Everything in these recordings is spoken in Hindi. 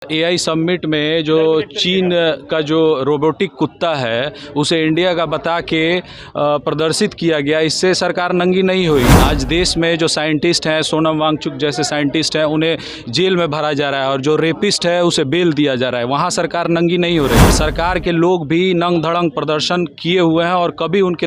एआई समिट में जो चीन का जो रोबोटिक कुत्ता है उसे इंडिया का बता के प्रदर्शित किया गया, इससे सरकार नंगी नहीं हुई। आज देश में जो साइंटिस्ट हैं, सोनम वांगचुक जैसे साइंटिस्ट हैं, उन्हें जेल में भरा जा रहा है और जो रेपिस्ट है उसे बेल दिया जा रहा है। वहाँ सरकार नंगी नहीं हो रही है। सरकार के लोग भी नंग धड़ंग प्रदर्शन किए हुए हैं और कभी उनके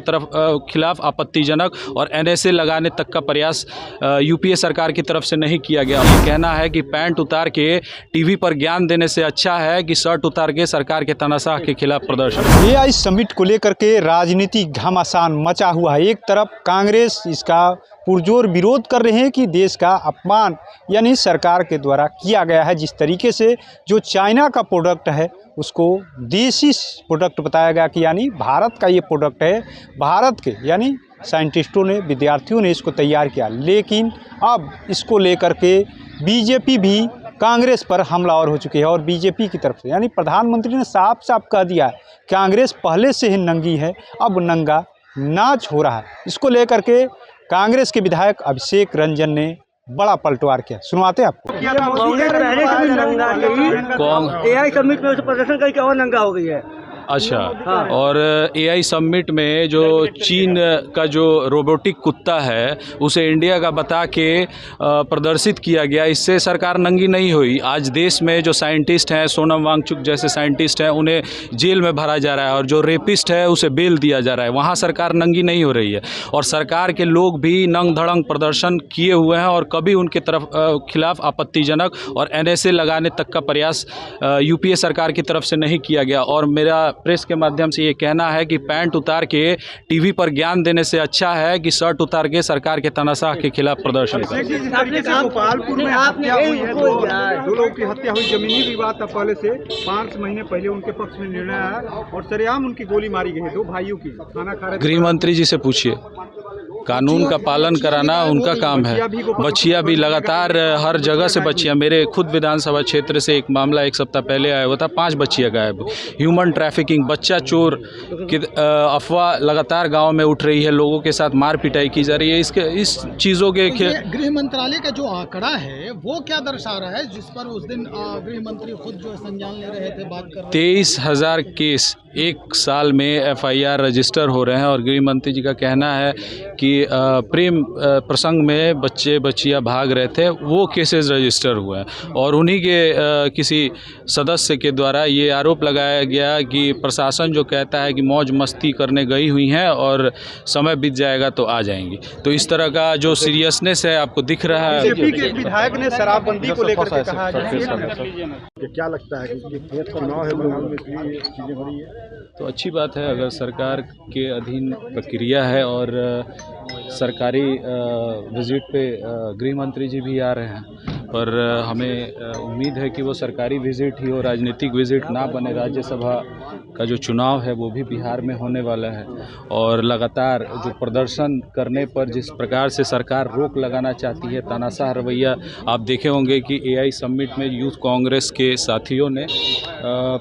खिलाफ आपत्तिजनक और एनएसए लगाने तक का प्रयास यूपीए सरकार की तरफ से नहीं किया गया। ये कहना है कि पैंट उतार के टीवी पर ज्ञान देने से अच्छा है कि शर्ट उतार के सरकार के तानाशाह के खिलाफ प्रदर्शन। एआई समिट को लेकर के राजनीतिक घमासान मचा हुआ है। एक तरफ कांग्रेस इसका पुरजोर विरोध कर रहे हैं कि देश का अपमान यानी सरकार के द्वारा किया गया है। जिस तरीके से जो चाइना का प्रोडक्ट है उसको देसी प्रोडक्ट बताया गया कि यानी भारत का ये प्रोडक्ट है, भारत के यानी साइंटिस्टों ने, विद्यार्थियों ने इसको तैयार किया। लेकिन अब इसको लेकर के बीजेपी भी कांग्रेस पर हमलावर हो चुकी है और बीजेपी की तरफ से यानी प्रधानमंत्री ने साफ साफ कह दिया है कांग्रेस पहले से ही नंगी है, अब नंगा नाच हो रहा है। इसको लेकर के कांग्रेस के विधायक अभिषेक रंजन ने बड़ा पलटवार किया। सुनवाते हैं आपको। कांग्रेस पहले से भी नंगा थी, एआई समिट में प्रदर्शन करके और नंगा हो गई है। अच्छा, और एआई समिट में जो चीन का जो रोबोटिक कुत्ता है उसे इंडिया का बता के प्रदर्शित किया गया, इससे सरकार नंगी नहीं हुई। आज देश में जो साइंटिस्ट हैं, सोनम वांगचुक जैसे साइंटिस्ट हैं, उन्हें जेल में भरा जा रहा है और जो रेपिस्ट है उसे बेल दिया जा रहा है। वहाँ सरकार नंगी नहीं हो रही है और सरकार के लोग भी नंग धड़ंग प्रदर्शन किए हुए हैं और कभी उनके खिलाफ आपत्तिजनक और एनएसए लगाने तक का प्रयास यूपीए सरकार की तरफ से नहीं किया गया। और मेरा प्रेस के माध्यम से ये कहना है कि पैंट उतार के टीवी पर ज्ञान देने से अच्छा है कि शर्ट उतार के सरकार के तानाशाह के खिलाफ प्रदर्शन करें। गोपालपुर में हत्या हुई है, दो लोगों की हत्या हुई, जमीनी विवाद था पहले से। 5 महीने पहले उनके पक्ष में निर्णय आया और सरेआम उनकी गोली मारी गई है, 2 भाइयों की। खाना खा रहे, गृह मंत्री जी से पूछिए, कानून का पालन कराना उनका काम है। बच्चियां भी लगातार हर जगह से बच्चियां, मेरे खुद विधानसभा क्षेत्र से एक मामला 1 सप्ताह पहले आया हुआ था, 5 बच्चियां गायब। ह्यूमन ट्रैफिकिंग, बच्चा चोर की अफवाह लगातार गांव में उठ रही है, लोगों के साथ मार पिटाई की जा रही है। इस चीज़ों के गृह मंत्रालय का जो आंकड़ा है वो क्या दर्शा रहा है, जिस पर उस दिन गृह मंत्री खुद जो संज्ञान ले रहे थे, बात कर रहे थे? 23,000 केस 1 साल में एफआईआर रजिस्टर हो रहे हैं और गृह मंत्री जी का कहना है कि प्रेम प्रसंग में बच्चियां भाग रहे थे, वो केसेस रजिस्टर हुए हैं और उन्हीं के किसी सदस्य के द्वारा ये आरोप लगाया गया कि प्रशासन जो कहता है कि मौज मस्ती करने गई हुई हैं और समय बीत जाएगा तो आ जाएंगी। तो इस तरह का जो सीरियसनेस है आपको दिख रहा है। बीजेपी के विधायक ने शराबबंदी को लेकर के कहा कि क्या लगता है कि चुनाव है, बंगाल में इसलिए चीजें हो रही है? तो अच्छी बात है, अगर सरकार के अधीन प्रक्रिया है और सरकारी विज़िट पे गृह मंत्री जी भी आ रहे हैं, पर हमें उम्मीद है कि वो सरकारी विज़िट ही हो, राजनीतिक विज़िट ना बने। राज्यसभा का जो चुनाव है वो भी बिहार में होने वाला है और लगातार जो प्रदर्शन करने पर जिस प्रकार से सरकार रोक लगाना चाहती है, तानाशाह रवैया आप देखे होंगे कि एआई समिट में यूथ कांग्रेस के साथियों ने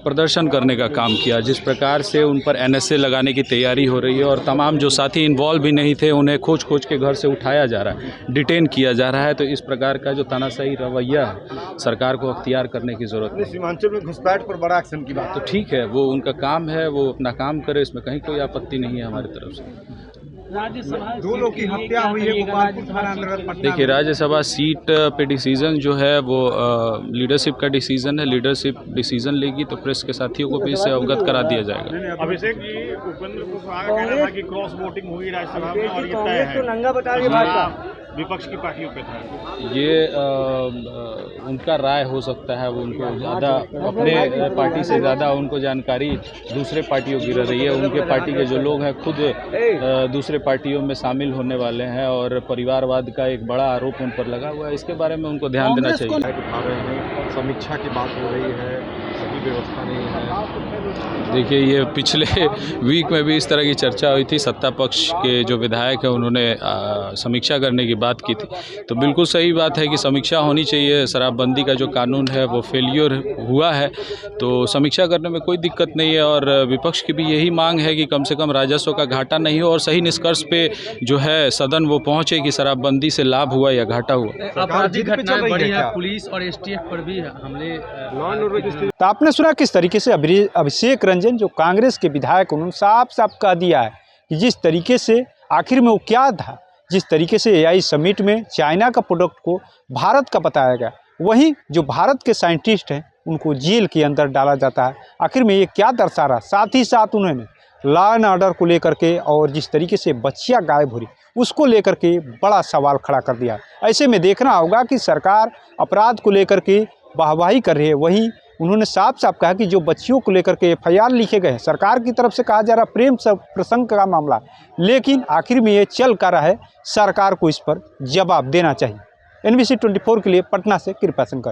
प्रदर्शन करने का काम किया, जिस प्रकार से उन पर एनएसए लगाने की तैयारी हो रही है और तमाम जो साथी इन्वॉल्व भी नहीं थे उन्हें खोज के घर से उठाया जा रहा है, डिटेन किया जा रहा है। तो इस प्रकार का जो तानाशाही रवैया है सरकार को अख्तियार करने की ज़रूरत है। सीमांचल में घुसपैठ पर बड़ा एक्शन की बात तो ठीक है, वो उनका काम है, वो अपना काम करे, इसमें कहीं कोई आपत्ति नहीं है हमारी तरफ से। 2 लोगों की हत्या हुई है गोपालपुर थाना अंतर्गत पटना। देखिए, राज्यसभा सीट पे डिसीजन जो है वो लीडरशिप का डिसीजन है। लीडरशिप डिसीजन लेगी तो प्रेस के साथियों को भी इससे अवगत करा दिया जाएगा। अभिषेक जी, उपेंद्र कुशवाहा का कहना था कि क्रॉस वोटिंग हुई राज्यसभा में और ये तय है, नंगा बता रही भाजपा विपक्ष की पार्टियों पे था। ये उनका राय हो सकता है, वो उनको ज़्यादा अपने पार्टी से ज़्यादा उनको जानकारी दूसरे पार्टियों की रह रही है। उनके पार्टी के जो लोग हैं खुद दूसरे पार्टियों में शामिल होने वाले हैं और परिवारवाद का एक बड़ा आरोप उन पर लगा हुआ है। इसके बारे में उनको ध्यान देना चाहिए। समीक्षा की बात हो रही है, सही व्यवस्था नहीं है। देखिए, ये पिछले वीक में भी इस तरह की चर्चा हुई थी। सत्ता पक्ष के जो विधायक हैं उन्होंने समीक्षा करने की बात की थी, तो बिल्कुल सही बात है कि समीक्षा होनी चाहिए। शराबबंदी का जो कानून है वो फेलियर हुआ है, तो समीक्षा करने में कोई दिक्कत नहीं है। और विपक्ष की भी यही मांग है कि कम से कम राजस्व का घाटा नहीं हो और सही निष्कर्ष पे जो है सदन वो पहुँचे कि शराबबंदी से लाभ हुआ या घाटा हुआ। आपराधिक घटनाएं बढ़ी हैं, पुलिस और एसटीएफ पर भी हमले। तो आपने सुना किस तरीके से अभिषेक रंजन जो कांग्रेस के विधायक उन्होंने साफ साफ कह दिया है कि जिस तरीके से आखिर में वो क्या था, जिस तरीके से एआई समिट में चाइना का प्रोडक्ट को भारत का बताया गया, वहीं जो भारत के साइंटिस्ट हैं उनको जेल के अंदर डाला जाता है। आखिर में ये क्या दर्शा रहा। साथ ही साथ उन्होंने लॉ एंड ऑर्डर को लेकर के और जिस तरीके से बच्चियां गायब हो रही उसको लेकर के बड़ा सवाल खड़ा कर दिया। ऐसे में देखना होगा कि सरकार अपराध को लेकर के वाहवाही कर रही है, वहीं उन्होंने साफ साफ कहा कि जो बच्चियों को लेकर के FIR लिखे गए हैं, सरकार की तरफ से कहा जा रहा प्रेम प्रसंग का मामला, लेकिन आखिर में ये चल कर रहा है, सरकार को इस पर जवाब देना चाहिए। NBC 24 के लिए पटना से कृपा शंकर।